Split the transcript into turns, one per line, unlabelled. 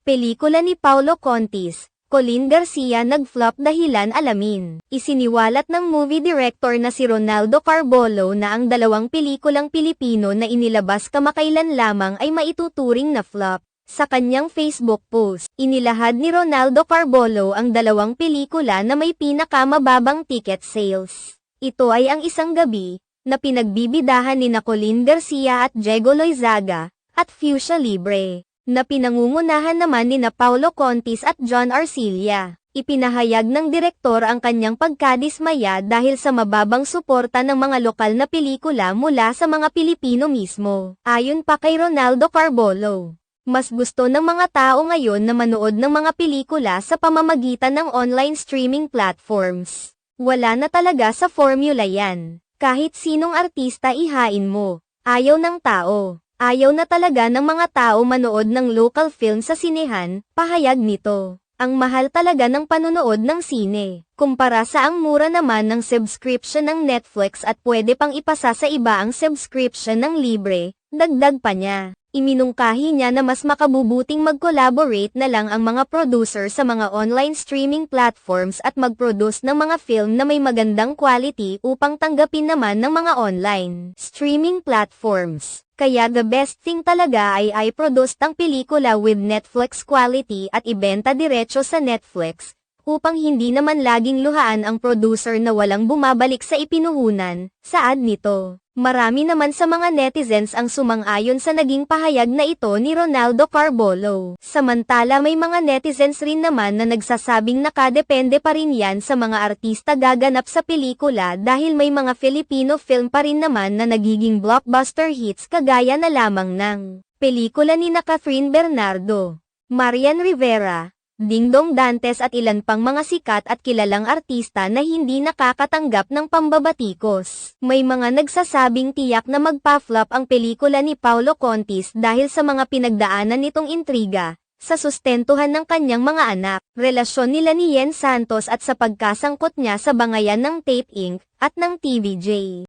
Pelikula ni Paulo Contis, Colin Garcia nag-flop dahilan alamin. Isiniwalat ng movie director na si Ronaldo Carbolo na ang dalawang pelikulang Pilipino na inilabas kamakailan lamang ay maituturing na flop. Sa kanyang Facebook post, inilahad ni Ronaldo Carbolo ang dalawang pelikula na may pinakamababang ticket sales. Ito ay ang Isang Gabi, na pinagbibidahan ni Colin Garcia at Diego Loizaga, at Fuchsia Libre, na pinangungunahan naman ni Paulo Contis at John Arcilla. Ipinahayag ng direktor ang kanyang pagkadismaya dahil sa mababang suporta ng mga lokal na pelikula mula sa mga Pilipino mismo. Ayon pa kay Ronaldo Carbolo, mas gusto ng mga tao ngayon na manood ng mga pelikula sa pamamagitan ng online streaming platforms. Wala na talaga sa formula yan. Kahit sinong artista ihain mo, ayaw ng tao. Ayaw na talaga ng mga tao manood ng local film sa sinehan, pahayag nito. Ang mahal talaga ng panonood ng sine, kumpara sa ang mura naman ng subscription ng Netflix at pwede pang ipasa sa iba ang subscription ng libre, dagdag pa niya. Iminungkahi niya na mas makabubuting mag-collaborate na lang ang mga producer sa mga online streaming platforms at mag-produce ng mga film na may magandang quality upang tanggapin naman ng mga online streaming platforms. Kaya the best thing talaga ay i-produce ang pelikula with Netflix quality at ibenta diretso sa Netflix, upang hindi naman laging luhaan ang producer na walang bumabalik sa ipinuhunan, saad nito. Marami naman sa mga netizens ang sumang-ayon sa naging pahayag na ito ni Ronaldo Carbolo. Samantala may mga netizens rin naman na nagsasabing nakadepende pa rin yan sa mga artista gaganap sa pelikula dahil may mga Filipino film pa rin naman na nagiging blockbuster hits kagaya na lamang ng pelikula ni Catherine Bernardo, Marian Rivera, Dingdong Dantes at ilan pang mga sikat at kilalang artista na hindi nakakatanggap ng pambabatikos. May mga nagsasabing tiyak na magpa-flop ang pelikula ni Paulo Contis dahil sa mga pinagdaanan nitong intriga, sa sustentuhan ng kanyang mga anak, relasyon nila ni Yen Santos at sa pagkasangkot niya sa bangayan ng Tape Inc. at ng TVJ.